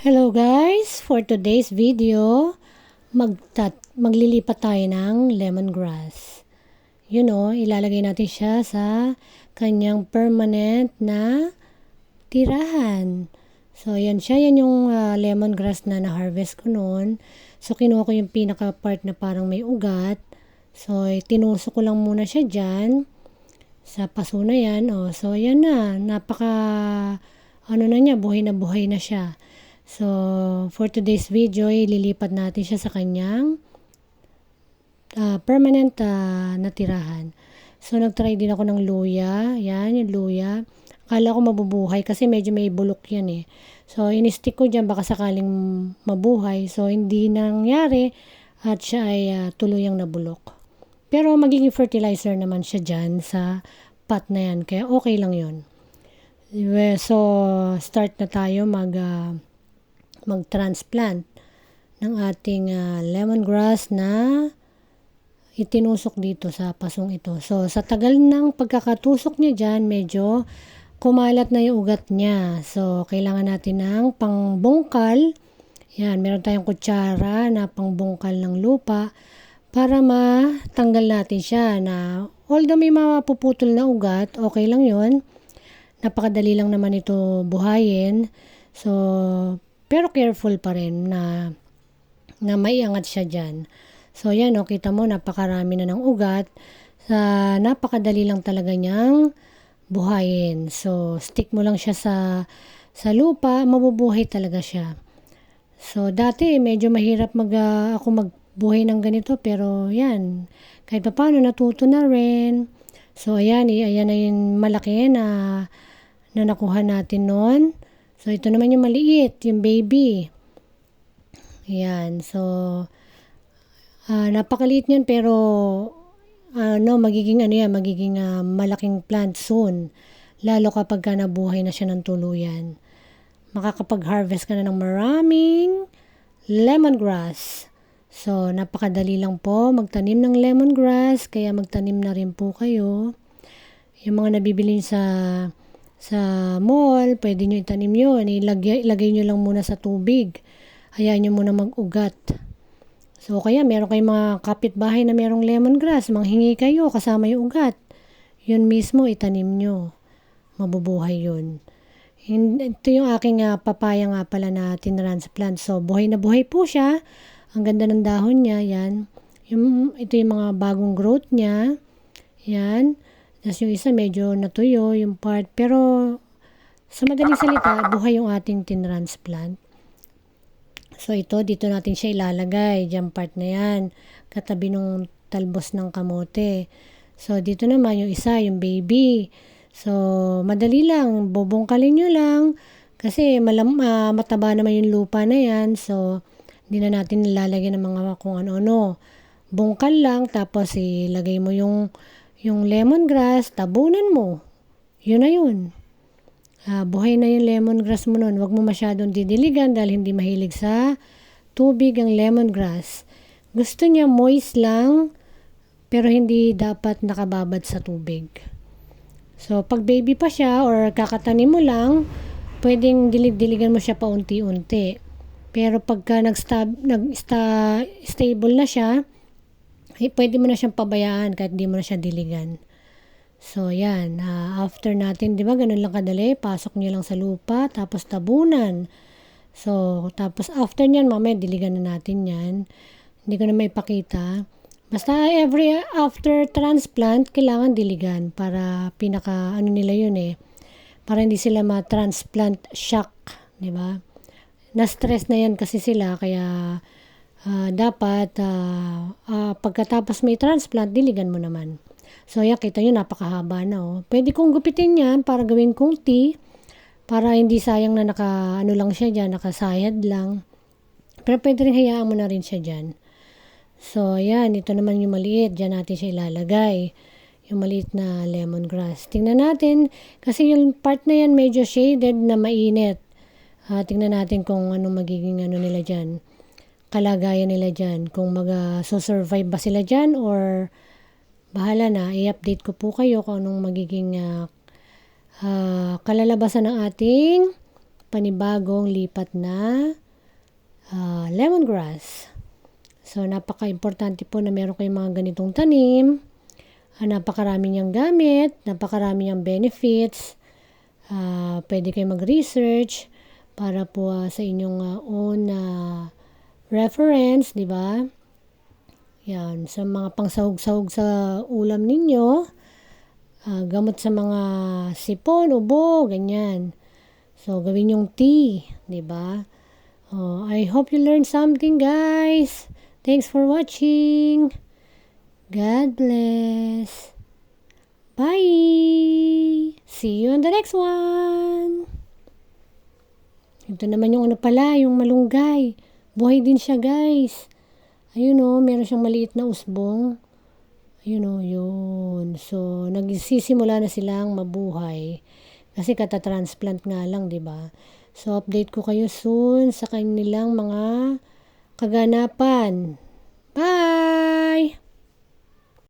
Hello guys! For today's video, maglilipat tayo ng lemongrass. Ilalagay natin siya sa kanyang permanent na tirahan. So, yan siya. Yan yung lemongrass na na-harvest ko noon. So, kinuha ko yung pinaka-part na parang may ugat. So, tinusok ko lang muna siya dyan. Sa paso na yan. So, yan na. Buhay na siya. So, for today's video, ililipat natin siya sa kanyang permanent na tirahan. So, nagtry din ako ng luya. Yan, yung luya. Akala ko mabubuhay kasi medyo may bulok yan eh. So, in-stick ko dyan baka sakaling mabuhay. So, hindi nangyari at siya ay tuluyang nabulok. Pero magiging fertilizer naman siya dyan sa pot na yan. Kaya okay lang yun. So, start na tayo mag-transplant ng ating lemongrass na itinusok dito sa pasong ito. So, sa tagal ng pagkakatusok niya dyan, medyo kumalat na yung ugat niya. So, kailangan natin ng pangbungkal. Yan, meron tayong kutsara na pangbungkal ng lupa para matanggal natin siya na although may mapuputol na ugat, okay lang yun. Napakadali lang naman ito buhayin. So, pero careful pa rin na maiangat siya dyan. So, yan kita mo, napakarami na ng ugat. Napakadali lang talaga niyang buhayin. So, stick mo lang siya sa lupa, mabubuhay talaga siya. So, dati medyo mahirap ako magbuhay ng ganito, pero yan, kahit pa paano natuto na rin. So, ayan na yung malaki na nakuha natin noon. So, ito naman yung maliit, yung baby. Ayan. So, napakaliit niyan pero magiging malaking plant soon. Lalo kapag nabuhay na siya ng tuluyan. Makakapag-harvest ka na ng maraming lemongrass. So, napakadali lang po magtanim ng lemongrass. Kaya magtanim na rin po kayo. Yung mga nabibili sa mall, pwede nyo itanim yun. Ilagay nyo lang muna sa tubig. Hayaan nyo muna mag-ugat. So, kaya meron kayong mga kapitbahay na merong lemongrass. Manghingi kayo kasama yung ugat. Yun mismo, itanim nyo. Mabubuhay yun. Ito yung aking papaya nga pala na tinransplant. So, buhay na buhay po siya. Ang ganda ng dahon niya. Yan. Ito yung mga bagong growth niya. Yan. Tapos yung isa medyo natuyo yung part. Pero sa madaling salita, buhay yung ating tinransplant. So ito, dito natin siya ilalagay. Diyan part na yan. Katabi nung talbos ng kamote. So dito naman yung isa, yung baby. So madali lang. Bubungkalin nyo lang. Kasi mataba naman yung lupa na yan. So hindi na natin nilalagyan ng mga kung ano-ano. Bungkal lang. Tapos ilagay mo yung lemongrass, tabunan mo. Yun na yun. Buhay na yung lemongrass mo nun. Huwag mo masyadong didiligan dahil hindi mahilig sa tubig ang lemongrass. Gusto niya moist lang, pero hindi dapat nakababad sa tubig. So, pag baby pa siya or kakatanim mo lang, pwedeng dilig-diligan mo siya paunti-unti. Pero pagka stable na siya, pwede mo na siyang pabayaan kahit di mo na siya diligan. So, yan. After natin, di ba, ganun lang kadali. Pasok nyo lang sa lupa, tapos tabunan. So, tapos after nyan, mamaya diligan na natin yan. Hindi ko na may pakita. Basta after transplant, kailangan diligan para nila yun eh. Para hindi sila ma-transplant shock, di ba? Na-stress na yan kasi sila, kaya dapat pagkatapos may transplant, diligan mo naman. So, yan, kita nyo, napakahaba na. Pwede kong gupitin yan para gawin kong tea. Para hindi sayang na lang siya dyan, nakasayad lang. Pero pwede rin hayaan mo na rin siya dyan. So, yan, ito naman yung maliit. Dyan natin siya ilalagay. Yung maliit na lemongrass. Tingnan natin, kasi yung part na yan medyo shaded na mainit. Tingnan natin kung ano magiging nila dyan. Kalagayan nila dyan. Kung survive ba sila dyan or bahala na. I-update ko po kayo kung anong magiging kalalabasan ng ating panibagong lipat na lemongrass. So, napaka-importante po na meron kayong mga ganitong tanim. Napakarami niyang gamit, napakarami niyang benefits. Pwede kayo mag-research para po sa inyong own reference, di ba? Yan, sa mga pangsahog-sahog sa ulam ninyo, gamot sa mga sipon, ubo, ganyan. So, gawin yung tea, di ba? I hope you learned something, guys. Thanks for watching. God bless. Bye! See you on the next one! Ito naman yung yung malunggay. Buhay din siya, guys. Ayun meron siyang maliit na usbong. Ayun yun. So, nagsisimula na silang mabuhay. Kasi kata-transplant nga lang, di ba? So, update ko kayo soon sa kanilang mga kaganapan. Bye!